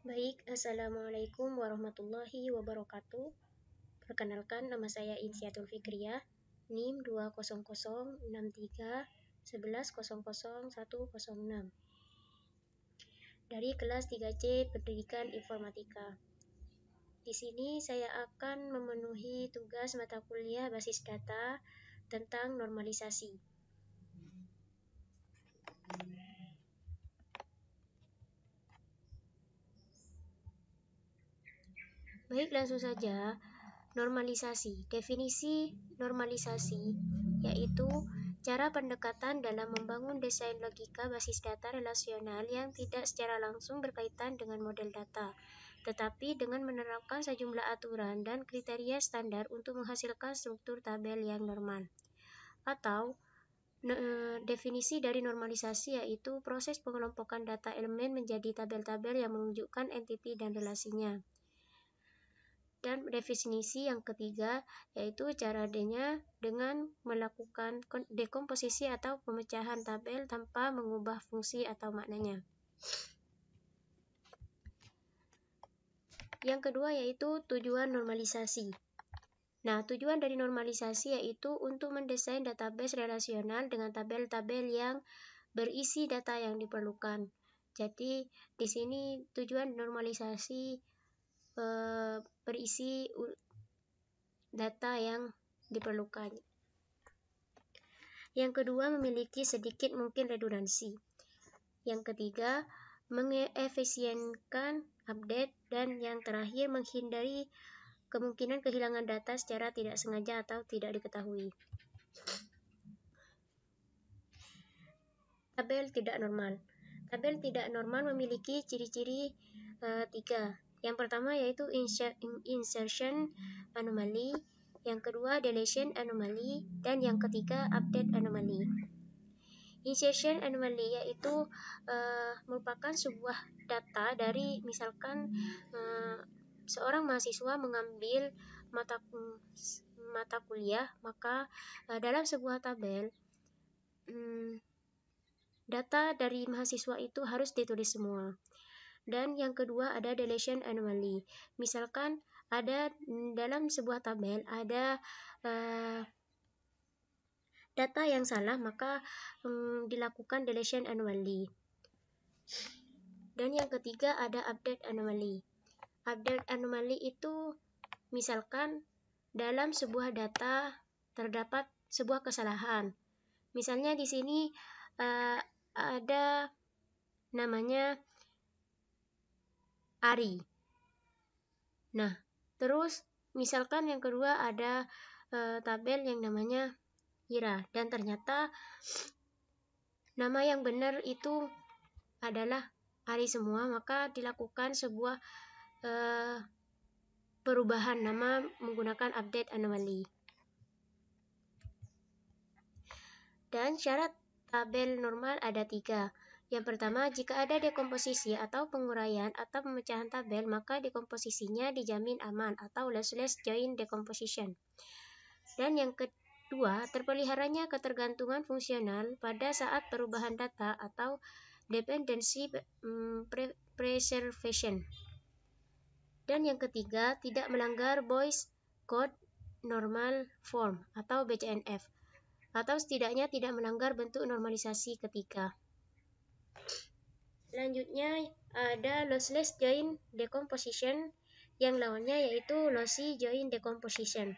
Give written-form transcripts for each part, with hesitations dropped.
Baik, Assalamualaikum warahmatullahi wabarakatuh. Perkenalkan, nama saya Insiatul Fikriyah, NIM 2006311000106 dari kelas 3C Pendidikan Informatika. Di sini saya akan memenuhi tugas mata kuliah basis data tentang normalisasi. Baik, langsung saja. Normalisasi. Definisi normalisasi yaitu cara pendekatan dalam membangun desain logika basis data relasional yang tidak secara langsung berkaitan dengan model data, tetapi dengan menerapkan sejumlah aturan dan kriteria standar untuk menghasilkan struktur tabel yang normal. Atau definisi dari normalisasi yaitu proses pengelompokan data elemen menjadi tabel-tabel yang menunjukkan entiti dan relasinya. Dan definisi yang ketiga yaitu caranya dengan melakukan dekomposisi atau pemecahan tabel tanpa mengubah fungsi atau maknanya. Yang kedua yaitu tujuan normalisasi. Nah, tujuan dari normalisasi yaitu untuk mendesain database relasional dengan tabel-tabel yang berisi data yang diperlukan. Jadi, di sini tujuan normalisasi berisi data yang diperlukan. Yang kedua, memiliki sedikit mungkin redundansi. Yang ketiga, mengefisienkan update. Dan yang terakhir, menghindari kemungkinan kehilangan data secara tidak sengaja atau tidak diketahui. Tabel tidak normal. Tabel tidak normal memiliki ciri-ciri 3. Yang pertama yaitu insertion anomaly, yang kedua deletion anomaly, dan yang ketiga update anomaly. Insertion anomaly yaitu merupakan sebuah data dari misalkan seorang mahasiswa mengambil mata kuliah, maka dalam sebuah tabel data dari mahasiswa itu harus ditulis semua. Dan yang kedua ada deletion anomaly. Misalkan ada dalam sebuah tabel ada data yang salah, maka dilakukan deletion anomaly. Dan yang ketiga ada update anomaly. Update anomaly itu misalkan dalam sebuah data terdapat sebuah kesalahan. Misalnya di sini ada namanya Ari. Nah, terus misalkan yang kedua ada tabel yang namanya Ira, dan ternyata nama yang benar itu adalah Ari semua, maka dilakukan sebuah perubahan nama menggunakan update anomaly. Dan syarat tabel normal ada 3. Yang pertama, jika ada dekomposisi atau penguraian atau pemecahan tabel, maka dekomposisinya dijamin aman atau lossless join decomposition. Dan yang kedua, terpeliharanya ketergantungan fungsional pada saat perubahan data atau dependency preservation. Dan yang ketiga, tidak melanggar Boy's Code Normal Form atau BCNF, atau setidaknya tidak melanggar bentuk normalisasi ketiga. Selanjutnya ada lossless join decomposition, yang lawannya yaitu lossy join decomposition.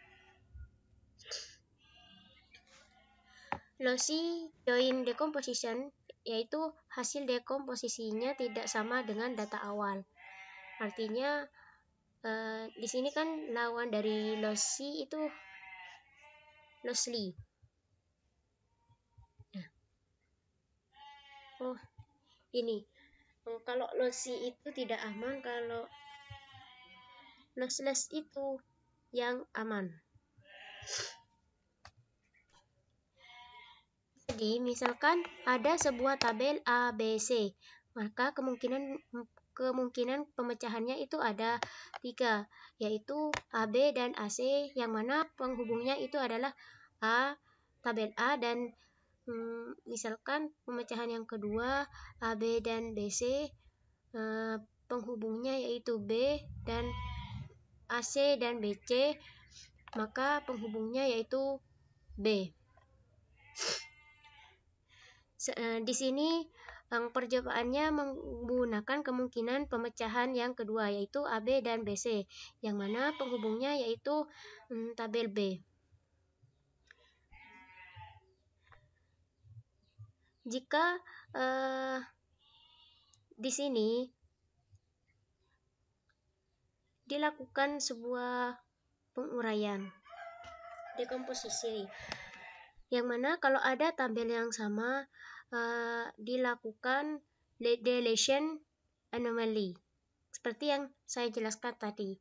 Lossy join decomposition yaitu hasil dekomposisinya tidak sama dengan data awal. Artinya di sini kan lawan dari lossy itu lossly. Ini kalau lossy itu tidak aman, kalau lossless itu yang aman. Jadi misalkan ada sebuah tabel A, B, C, maka kemungkinan pemecahannya itu ada 3, yaitu AB dan AC, yang mana penghubungnya itu adalah tabel A, dan misalkan pemecahan yang kedua AB dan BC, penghubungnya yaitu B dan AC dan BC, maka penghubungnya yaitu B. Di sini percobaannya menggunakan kemungkinan pemecahan yang kedua yaitu AB dan BC, yang mana penghubungnya yaitu tabel B. Jika di sini dilakukan sebuah penguraian, dekomposisi, yang mana kalau ada tabel yang sama dilakukan deletion anomaly seperti yang saya jelaskan tadi.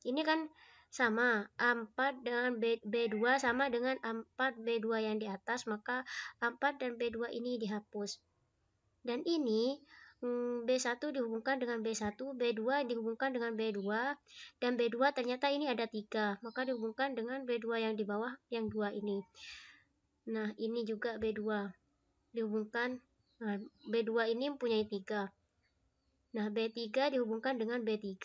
Ini kan sama A4 dengan B2 sama dengan A4 B2 yang di atas, maka A4 dan B2 ini dihapus. Dan ini B1 dihubungkan dengan B1, B2 dihubungkan dengan B2, dan B2 ternyata ini ada 3, maka dihubungkan dengan B2 yang di bawah yang 2 ini. Nah, ini juga B2 dihubungkan, B2 ini mempunyai 3. Nah, B3 dihubungkan dengan B3.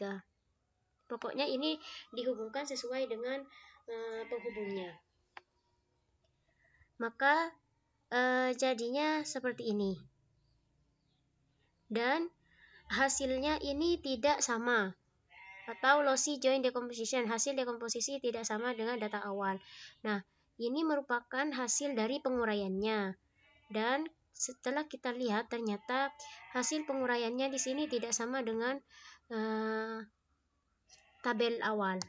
Pokoknya ini dihubungkan sesuai dengan penghubungnya. Maka jadinya seperti ini. Dan hasilnya ini tidak sama, atau lossy joint decomposition, hasil dekomposisi tidak sama dengan data awal. Nah, ini merupakan hasil dari penguraiannya. Dan setelah kita lihat ternyata hasil penguraiannya di sini tidak sama dengan tabel awal.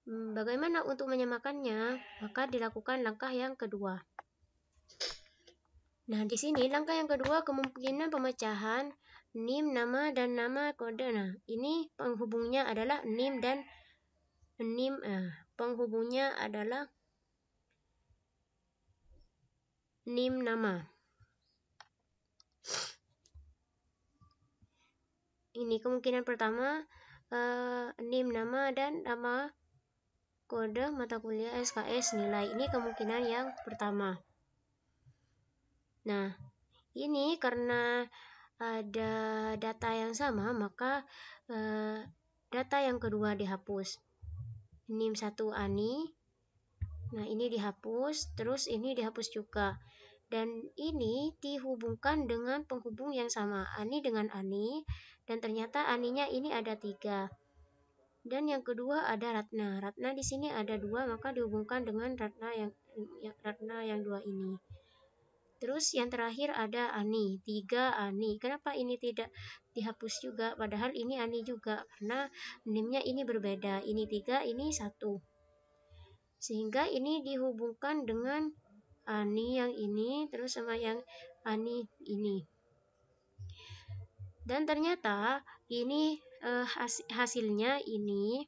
Bagaimana untuk menyamakannya? Maka dilakukan langkah yang kedua. Nah, di sini langkah yang kedua kemungkinan pemecahan NIM nama dan nama kode. Nah, ini penghubungnya adalah NIM dan NIM. Penghubungnya adalah NIM nama. Ini kemungkinan pertama, NIM nama dan nama kode mata kuliah SKS nilai. Ini kemungkinan yang pertama. Nah, ini karena ada data yang sama, maka data yang kedua dihapus. NIM 1 ANI. Nah, ini dihapus, terus ini dihapus juga. Dan ini dihubungkan dengan penghubung yang sama, ANI dengan ANI, dan ternyata ANI-nya ini ada 3. Dan yang kedua ada Ratna. Ratna di sini ada 2, maka dihubungkan dengan Ratna yang 2 ini. Terus yang terakhir ada ANI, 3 ANI. Kenapa ini tidak dihapus juga? Padahal ini ANI juga, karena NIM-nya ini berbeda. Ini 3, ini 1. Sehingga ini dihubungkan dengan ANI yang ini, terus sama yang ANI ini. Dan ternyata ini hasilnya ini,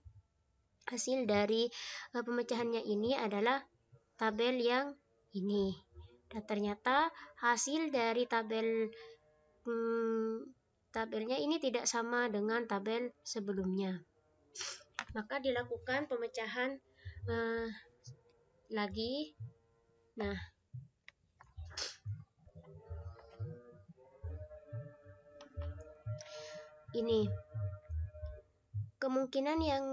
hasil dari pemecahannya ini adalah tabel yang ini. Dan ternyata hasil dari tabelnya ini tidak sama dengan tabel sebelumnya. Maka dilakukan pemecahan lagi. Nah, ini kemungkinan yang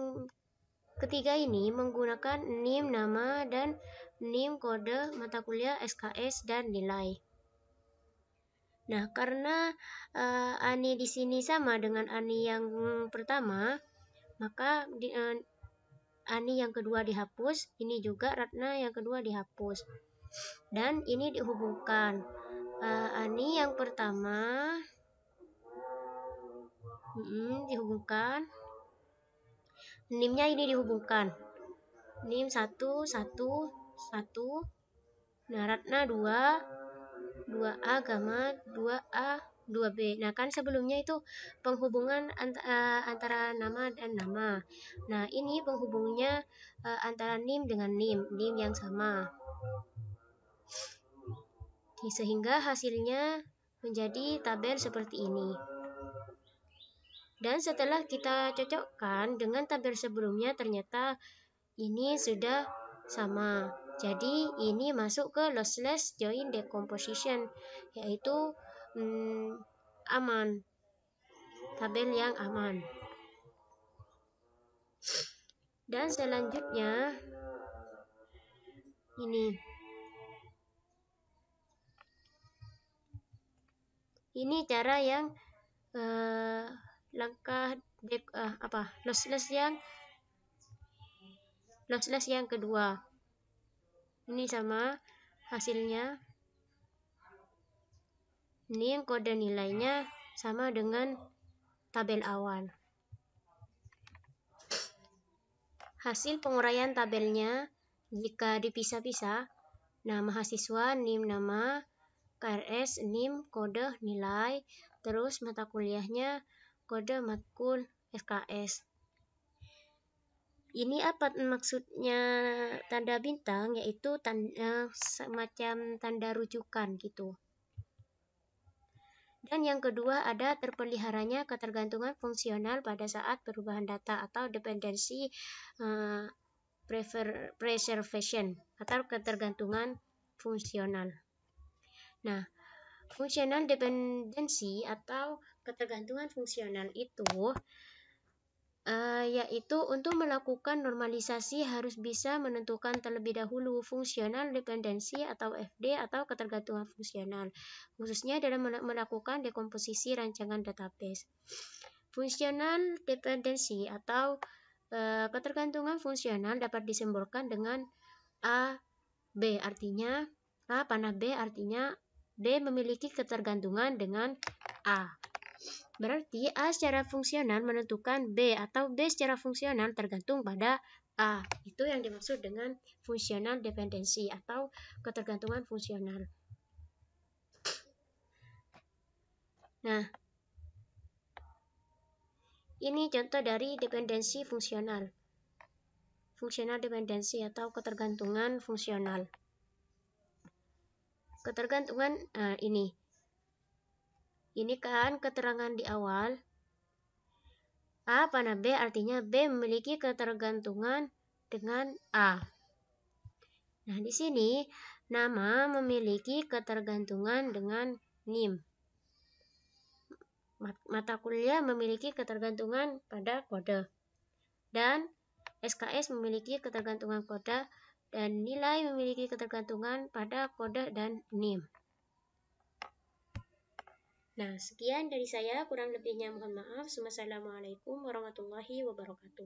ketiga ini menggunakan NIM nama dan NIM kode mata kuliah SKS dan nilai. Nah, karena ANI di sini sama dengan ANI yang pertama, maka ANI yang kedua dihapus, ini juga Ratna yang kedua dihapus. Dan ini dihubungkan. ANI yang pertama dihubungkan. NIM-nya ini dihubungkan. NIM 1, 1, 1. Nah, Ratna 2, 2A gamma, 2A, 2B. Nah, kan sebelumnya itu penghubungan antara nama dan nama. Nah, ini penghubungnya antara NIM dengan NIM yang sama. Sehingga hasilnya menjadi tabel seperti ini. Dan setelah kita cocokkan dengan tabel sebelumnya, ternyata ini sudah sama. Jadi ini masuk ke lossless joint decomposition, yaitu aman. Tabel yang aman. Dan selanjutnya ini cara yang langkah lossless yang kedua. Ini sama hasilnya. Ini yang kode nilainya sama dengan tabel awal. Hasil penguraian tabelnya jika dipisah-pisah, nama mahasiswa, NIM nama, KRS, NIM, kode nilai, terus mata kuliahnya, kode matkul, SKS. Ini apa maksudnya tanda bintang, yaitu semacam tanda rujukan gitu. Dan yang kedua ada terpeliharanya ketergantungan fungsional pada saat perubahan data atau dependency preservation atau ketergantungan fungsional. Nah, functional dependency atau ketergantungan fungsional itu yaitu untuk melakukan normalisasi harus bisa menentukan terlebih dahulu fungsional dependensi atau FD atau ketergantungan fungsional, khususnya dalam melakukan dekomposisi rancangan database. Functional dependency atau ketergantungan fungsional dapat disimbolkan dengan A, B, artinya A panah B artinya B memiliki ketergantungan dengan A. Berarti A secara fungsional menentukan B atau B secara fungsional tergantung pada A. Itu yang dimaksud dengan functional dependency atau ketergantungan fungsional. Nah, ini contoh dari dependensi fungsional. Functional dependency atau ketergantungan fungsional. Ketergantungan ini kan keterangan di awal. A panah B artinya B memiliki ketergantungan dengan A. Nah, di sini nama memiliki ketergantungan dengan NIM. Mata kuliah memiliki ketergantungan pada kode. Dan SKS memiliki ketergantungan kode dan nilai memiliki ketergantungan pada kode dan NIM. Nah, sekian dari saya, kurang lebihnya mohon maaf. Wassalamualaikum warahmatullahi wabarakatuh.